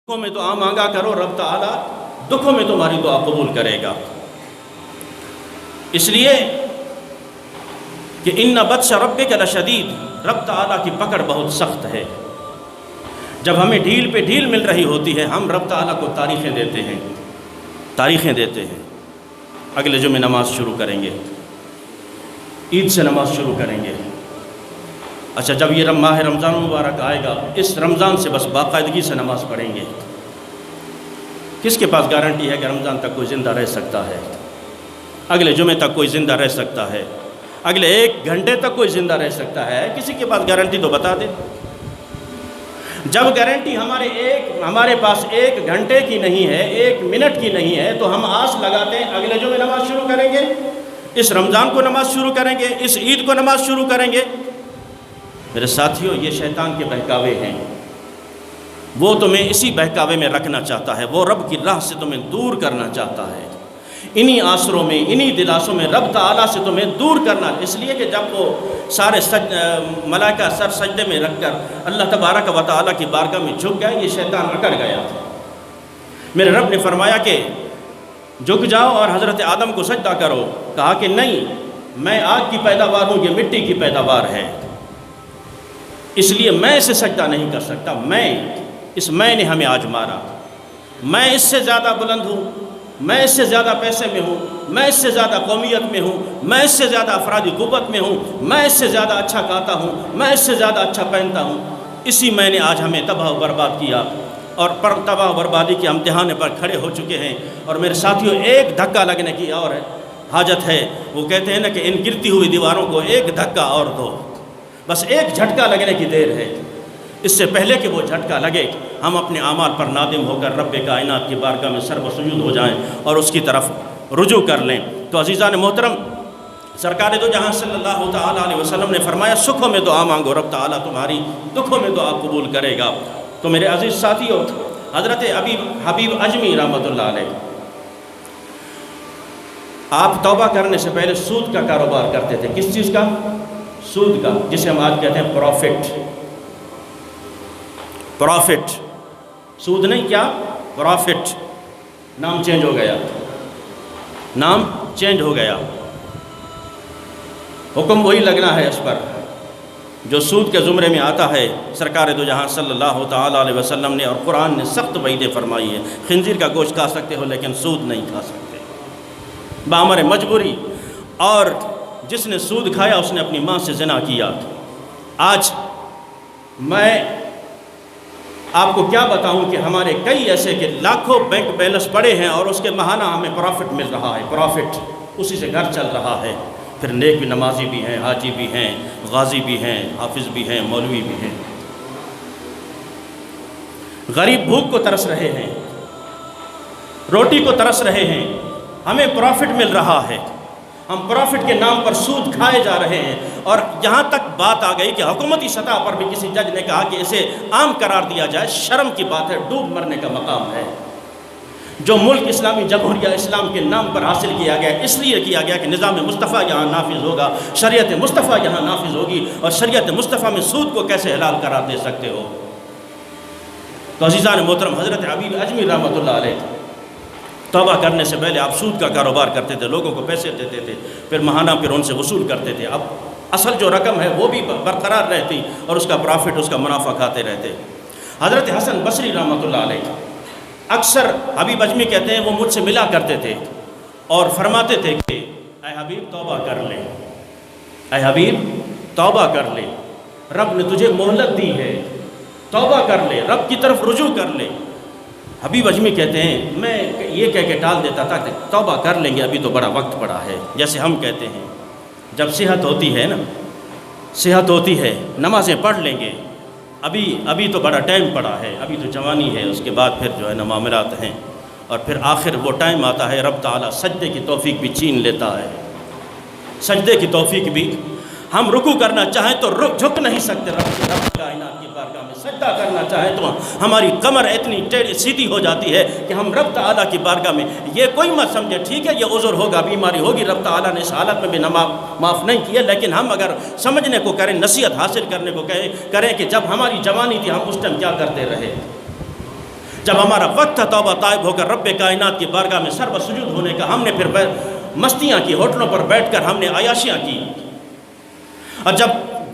دکھوں میں دعا مانگا کرو، رب تعالیٰ دکھوں میں تمہاری دعا قبول کرے گا۔ اس لیے کہ ان بطش ربک لشدید، رب تعالیٰ کی پکڑ بہت سخت ہے۔ جب ہمیں ڈھیل پہ ڈھیل مل رہی ہوتی ہے، ہم رب تعالیٰ کو تاریخیں دیتے ہیں۔ اگلے جمعے نماز شروع کریں گے، عید سے نماز شروع کریں گے۔ اچھا، جب یہ ماہ رمضان مبارک آئے گا، اس رمضان سے بس باقاعدگی سے نماز پڑھیں گے۔ کس کے پاس گارنٹی ہے کہ رمضان تک کوئی زندہ رہ سکتا ہے؟ اگلے جمعے تک کوئی زندہ رہ سکتا ہے؟ اگلے 1 گھنٹے تک کوئی زندہ رہ سکتا ہے؟ کسی کے پاس گارنٹی تو بتا دے۔ جب گارنٹی ہمارے پاس 1 گھنٹے کی نہیں ہے، 1 منٹ کی نہیں ہے، تو ہم آس لگاتے ہیں اگلے جمعے نماز شروع کریں گے، اس رمضان کو نماز شروع کریں گے، اس عید کو نماز شروع کریں گے۔ میرے ساتھیوں، یہ شیطان کے بہکاوے ہیں۔ وہ تمہیں اسی بہکاوے میں رکھنا چاہتا ہے، وہ رب کی راہ سے تمہیں دور کرنا چاہتا ہے۔ انہی آسروں میں، انہی دلاسوں میں رب تعالیٰ سے تمہیں دور کرنا، اس لیے کہ جب وہ سارے ملائکہ سر سجدے میں رکھ کر اللہ تبارک و تعالیٰ کی بارگاہ میں جھک گئے، یہ شیطان اکڑ گیا تھا۔ میرے رب نے فرمایا کہ جھک جاؤ اور حضرت آدم کو سجدہ کرو۔ کہا کہ نہیں، میں آگ کی پیداوار ہوں، یہ مٹی کی پیداوار ہے، اس لیے میں اسے سجدہ نہیں کر سکتا۔ میں نے ہمیں آج مارا، میں اس سے زیادہ بلند ہوں، میں اس سے زیادہ پیسے میں ہوں، میں اس سے زیادہ قومیت میں ہوں، میں اس سے زیادہ افرادی قوت میں ہوں، میں اس سے زیادہ اچھا کھاتا ہوں، میں اس سے زیادہ اچھا پہنتا ہوں۔ اسی میں نے آج ہمیں تباہ و برباد کیا، اور تباہ و بربادی کے امتحان پر کھڑے ہو چکے ہیں۔ اور میرے ساتھیوں، 1 دھکا لگنے کی اور حاجت ہے۔ وہ کہتے ہیں نا کہ ان گرتی ہوئی دیواروں کو 1 دھکا اور دو، بس 1 جھٹکا لگنے کی دیر ہے۔ اس سے پہلے کہ وہ جھٹکا لگے، ہم اپنے اعمال پر نادم ہو کر رب کائنات کی بارگاہ میں سر و سجود ہو جائیں اور اس کی طرف رجوع کر لیں۔ تو عزیزان محترم، سرکار دو جہاں صلی اللہ تعالیٰ علیہ وسلم نے فرمایا، سکھوں میں دعا مانگو، رب تعالیٰ تمہاری دکھوں میں دعا قبول کرے گا۔ تو میرے عزیز ساتھیوں، حضرت حبیب اجمی رحمۃ اللہ علیہ، آپ توبہ کرنے سے پہلے سود کا کاروبار کرتے تھے۔ کس چیز کا؟ سود کا، جسے ہم آج کہتے ہیں پروفٹ۔ سود نہیں، کیا؟ پروفٹ۔ نام چینج ہو گیا، حکم وہی لگنا ہے اس پر جو سود کے زمرے میں آتا ہے۔ سرکار دو جہاں صلی اللہ تعالیٰ علیہ وسلم نے اور قرآن نے سخت وعیدیں فرمائی ہے۔ خنزیر کا گوشت کھا سکتے ہو، لیکن سود نہیں کھا سکتے بامر مجبوری۔ اور جس نے سود کھایا، اس نے اپنی ماں سے زنا کیا۔ آج میں آپ کو کیا بتاؤں کہ ہمارے کئی ایسے کہ لاکھوں بینک بیلنس پڑے ہیں اور اس کے ماہانہ ہمیں پروفٹ مل رہا ہے، پروفٹ، اسی سے گھر چل رہا ہے۔ پھر نیک بھی، نمازی بھی ہیں، حاجی بھی ہیں، غازی بھی ہیں، حافظ بھی ہیں، مولوی بھی ہیں۔ غریب بھوک کو ترس رہے ہیں، روٹی کو ترس رہے ہیں، ہمیں پروفٹ مل رہا ہے، ہم پروفٹ کے نام پر سود کھائے جا رہے ہیں۔ اور یہاں تک بات آ گئی کہ حکومتی سطح پر بھی کسی جج نے کہا کہ اسے عام قرار دیا جائے۔ شرم کی بات ہے، ڈوب مرنے کا مقام ہے۔ جو ملک اسلامی جمہوریہ اسلام کے نام پر حاصل کیا گیا، اس لیے کیا گیا کہ نظام مصطفیٰ یہاں نافذ ہوگا، شریعت مصطفیٰ یہاں نافذ ہوگی، اور شریعت مصطفیٰ میں سود کو کیسے حلال قرار دے سکتے ہو؟ تو عزیزان محترم، حضرت حبیب اجمی رحمۃ اللہ علیہ، توبہ کرنے سے پہلے آپ سود کا کاروبار کرتے تھے، لوگوں کو پیسے دیتے تھے، پھر ماہانہ پھر ان سے وصول کرتے تھے۔ اب اصل جو رقم ہے وہ بھی برقرار رہتی اور اس کا پرافٹ، اس کا منافع کھاتے رہتے۔ حضرت حسن بصری رحمۃ اللہ علیہ، اکثر حبیب اجمی کہتے ہیں وہ مجھ سے ملا کرتے تھے اور فرماتے تھے کہ اے حبیب توبہ کر لے، اے حبیب توبہ کر لے، رب نے تجھے مہلت دی ہے، توبہ کر لے، رب کی طرف رجوع کر لے۔ حبیب اجمی کہتے ہیں میں یہ کہہ کے ٹال دیتا تھا کہ توبہ کر لیں گے، ابھی تو بڑا وقت پڑا ہے۔ جیسے ہم کہتے ہیں جب صحت ہوتی ہے نمازیں پڑھ لیں گے، ابھی تو بڑا ٹائم پڑا ہے، ابھی تو جوانی ہے، اس کے بعد پھر جو ہے نا معاملات ہیں، اور پھر آخر وہ ٹائم آتا ہے رب تعالیٰ سجدے کی توفیق بھی چھین لیتا ہے۔ سجدے کی توفیق بھی، ہم رکوع کرنا چاہیں تو جھک نہیں سکتے رب کائنات کی بارگاہ میں، سجدہ کرنا چاہیں تو ہماری کمر اتنی ٹیڑھی سیدھی ہو جاتی ہے کہ ہم رب تعالیٰ کی بارگاہ میں، یہ کوئی مت سمجھے ٹھیک ہے یہ عذر ہوگا، بیماری ہوگی، رب تعالیٰ نے اس حالت میں بھی معاف نہیں کیا، لیکن ہم اگر سمجھنے کو کریں، نصیحت حاصل کرنے کو کریں کہ جب ہماری جوانی تھی ہم اس ٹائم کیا کرتے رہے، جب ہمارا وقت تھا توبہ طائب ہو کر رب کائنات کی بارگاہ میں سر بسجود ہونے کا، ہم نے پھر مستیاں کی، ہوٹلوں پر بیٹھ کر ہم نے عیاشیاں کی. اور جب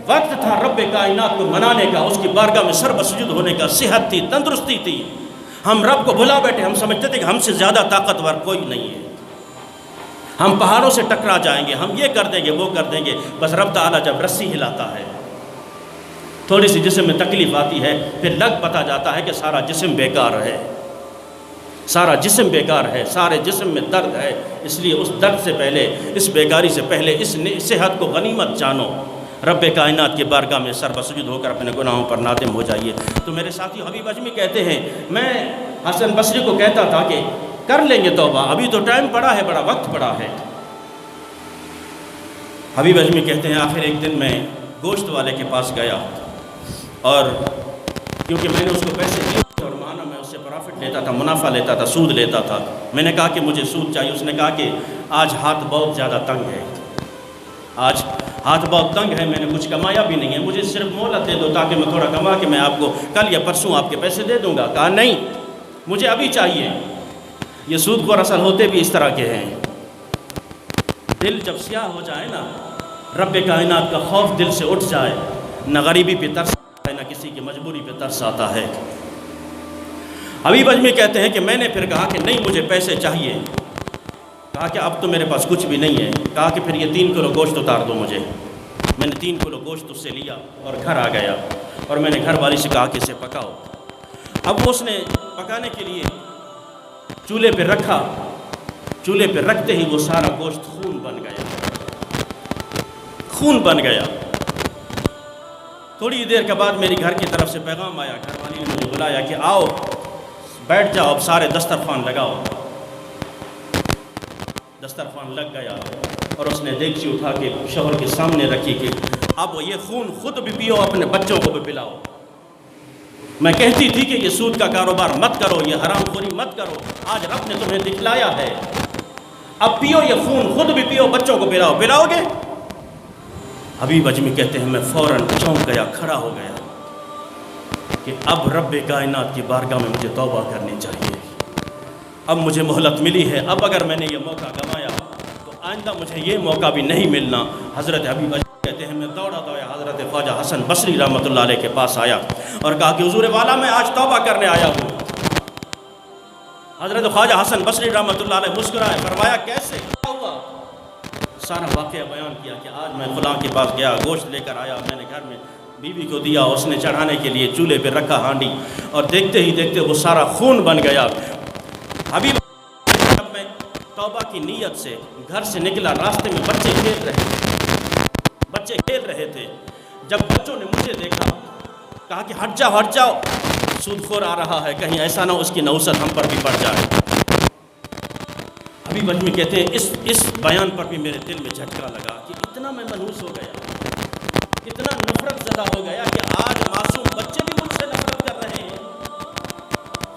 وقت تھا رب کائنات کو منانے کا، اس کی بارگاہ میں سر بسجود ہونے کا، صحت تھی، تندرستی تھی، ہم رب کو بھلا بیٹھے. ہم سمجھتے تھے کہ ہم سے زیادہ طاقتور کوئی نہیں ہے، ہم پہاڑوں سے ٹکرا جائیں گے، ہم یہ کر دیں گے، وہ کر دیں گے. بس رب تعالیٰ جب رسی ہلاتا ہے، تھوڑی سی جسم میں تکلیف آتی ہے، پھر لگ پتا جاتا ہے کہ سارا جسم بیکار ہے، سارا جسم بیکار ہے، سارے جسم میں درد ہے. اس لیے اس درد سے پہلے، اس بیکاری سے پہلے اس صحت کو غنیمت جانو. رب کائنات کی بارگاہ میں سر بسجود ہو کر اپنے گناہوں پر نادم ہو جائیے. تو میرے ساتھی حبیب اجمی کہتے ہیں، میں حسن بصری کو کہتا تھا کہ کر لیں گے توبہ، ابھی تو ٹائم پڑا ہے، بڑا وقت پڑا ہے. حبیب اجمی کہتے ہیں آخر ایک دن میں گوشت والے کے پاس گیا، اور کیونکہ میں نے اس کو پیسے دیے اور مانا میں اس سے پرافٹ لیتا تھا، منافع لیتا تھا، سود لیتا تھا. میں نے کہا کہ مجھے سود چاہیے. اس نے کہا کہ آج ہاتھ بہت زیادہ تنگ ہے، آج ہاتھ بہت تنگ ہے، میں نے کچھ کمایا بھی نہیں ہے، مجھے صرف مہلت دے دو تاکہ میں تھوڑا کما کے میں آپ کو کل یا پرسوں آپ کے پیسے دے دوں گا. کہا نہیں، مجھے ابھی چاہیے. یہ سود خور اصل ہوتے بھی اس طرح کے ہیں. دل جب سیاہ ہو جائے نا، رب کائنات کا خوف دل سے اٹھ جائے، نہ غریبی پہ ترس آتا ہے، نہ کسی کی مجبوری پہ ترس آتا ہے. حبیب اجمی کہتے ہیں کہ میں نے پھر کہا کہ نہیں، مجھے پیسے چاہیے. کہا کہ اب تو میرے پاس کچھ بھی نہیں ہے. کہا کہ پھر یہ 3 کلو گوشت اتار دو مجھے. میں نے 3 کلو گوشت اس سے لیا اور گھر آ گیا، اور میں نے گھر والی سے کہا کہ اسے پکاؤ. اب اس نے پکانے کے لیے چولہے پہ رکھا. چولہے پہ رکھتے ہی وہ سارا گوشت خون بن گیا، خون بن گیا. تھوڑی دیر کے بعد میری گھر کی طرف سے پیغام آیا، گھر والی نے مجھے بلایا کہ آؤ بیٹھ جاؤ، اب سارے دسترخوان لگاؤ. دسترخوان لگ گیا، اور اس نے دیگچی اٹھا کے شوہر کے سامنے رکھی کہ اب یہ خون خود بھی پیو، اپنے بچوں کو بھی پلاؤ. میں کہتی تھی کہ یہ سود کا کاروبار مت کرو، یہ حرام خوری مت کرو، آج رب نے تمہیں دکھلایا ہے، اب پیو یہ خون، خود بھی پیو، بچوں کو پلاؤ. پلاؤ گے؟ حبیب اجمی کہتے ہیں میں فوراً چونک گیا، کھڑا ہو گیا کہ اب رب کائنات کی بارگاہ میں مجھے توبہ کرنی چاہیے. اب مجھے مہلت ملی ہے، اب اگر میں نے یہ موقع گنوایا تو آئندہ مجھے یہ موقع بھی نہیں ملنا. حضرت حبیب اجمی کہتے ہیں میں دوڑا حضرت خواجہ حسن بصری رحمۃ اللہ علیہ کے پاس آیا اور کہا کہ حضور والا میں آج توبہ کرنے آیا ہوں. حضرت خواجہ حسن بصری رحمۃ اللہ علیہ مسکرائے، فرمایا کیسے، کیا ہوا؟ سارا واقعہ بیان کیا کہ آج میں فلاں کے پاس گیا، گوشت لے کر آیا، میں نے گھر میں بیوی کو دیا، اس نے چڑھانے کے لیے چولہے پہ رکھا ہانڈی، اور دیکھتے ہی دیکھتے وہ سارا خون بن گیا. حبیب جب میں توبہ کی نیت سے گھر سے نکلا، راستے میں بچے کھیل رہے تھے. جب بچوں نے مجھے دیکھا، کہا کہ ہٹ جاؤ، سود خور آ رہا ہے، کہیں ایسا نہ اس کی نوست ہم پر بھی پڑ جائے. حبیب اجمی کہتے ہیں اس بیان پر بھی میرے دل میں جھٹکا لگا کہ اتنا میں منحوس ہو گیا، اتنا نفرت زدہ ہو گیا کہ آج معصوم بچے بھی مجھ سے نفرت کر رہے ہیں.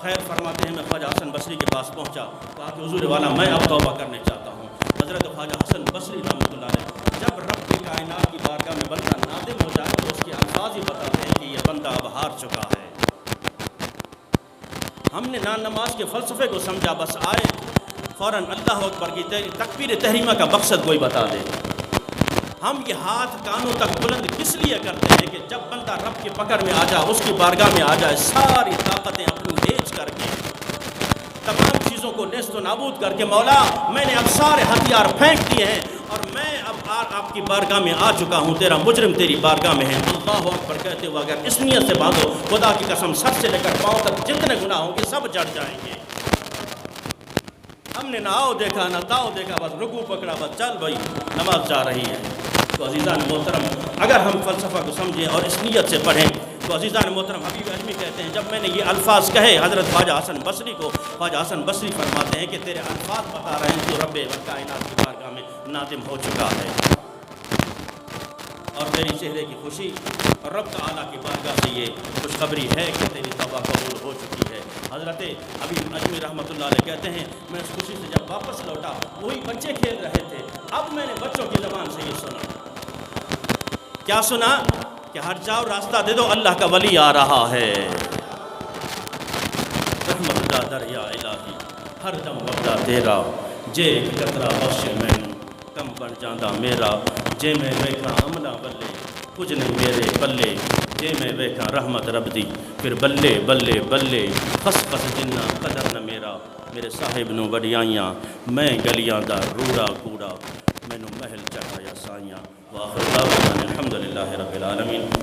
خیر فرماتے ہیں میں خواجہ حسن بصری کے پاس پہنچا، کہا کہ حضور والا میں اب توبہ کرنے چاہتا ہوں. حضرت خواجہ حسن بصری رحمۃ اللہ علیہ جب رب کی کائنات کی بارگاہ میں بندہ نادم ہو جائے تو اس کے الفاظ ہی بتاتے ہیں کہ یہ بندہ اب ہار چکا ہے. ہم نے نماز کے فلسفے کو سمجھا، بس آئے فوراً اللہ اکبر کی تکبیر تحریمہ کا مقصد کوئی بتا دے. ہم یہ ہاتھ کانوں تک بلند کس لیے کرتے ہیں کہ جب بندہ رب کی پکڑ میں آ جائے، اس کی بارگاہ میں آ جائے، ساری طاقتیں اپنی ہیج کر کے، تمام چیزوں کو نیست و نابود کر کے، مولا میں نے اب سارے ہتھیار پھینک دیے ہیں اور میں اب آپ کی بارگاہ میں آ چکا ہوں، تیرا مجرم تیری بارگاہ میں ہے. اللہ اکبر کہتے ہوئے اگر اس نیت سے باندھو، خدا کی قسم سر سے لے کر پاؤں تک جتنے گناہ ہوں گے سب جڑ جائیں گے. ہم نے نہ آؤ دیکھا نہ تاؤ دیکھا، بس رکوع پکڑا، بس چل بھائی نماز جا رہی ہے. تو عزیزان محترم اگر ہم فلسفہ کو سمجھیں اور اس نیت سے پڑھیں تو عزیزان محترم حبیب اجمی کہتے ہیں جب میں نے یہ الفاظ کہے حضرت خواجہ حسن بصری کو، خواجہ حسن بصری فرماتے ہیں کہ تیرے الفاظ بتا رہے ہیں تو رب کائنات کی بارگاہ میں نادم ہو چکا ہے، اور تیری چہرے کی خوشی اور رب تعالیٰ کی بارگاہ سے یہ خوشخبری ہے کہ تیری توبہ قبول ہو چکی ہے. حضرت حبیب اجمی رحمۃ اللہ علیہ کہتے ہیں میں اس خوشی سے جب واپس لوٹا، وہی بچے کھیل رہے تھے. اب میں نے بچوں کی زبان سے یہ سنا، کیا سنا کہ ہٹ جاؤ، راستہ دے دو، اللہ کا ولی آ رہا ہے. رحمت وجدا دریا الہی ہر دم وجدا تیرا جے ایک قطرہ بخشے مینوں کم بن جاندا میرا جے میں ویکھاں امنا بلے کچھ نہیں میرے بلے جے میں ویکھاں رحمت رب دی پھر بلے بلے بلے خس خس جنہ قدر نہ میرا میرے صاحب نو وڈیائیاں میں گلیاں دا روڑا کوڑا مینوں محل چڑھایا سائیاں وآخر دعوانا الحمدللہ رب العالمین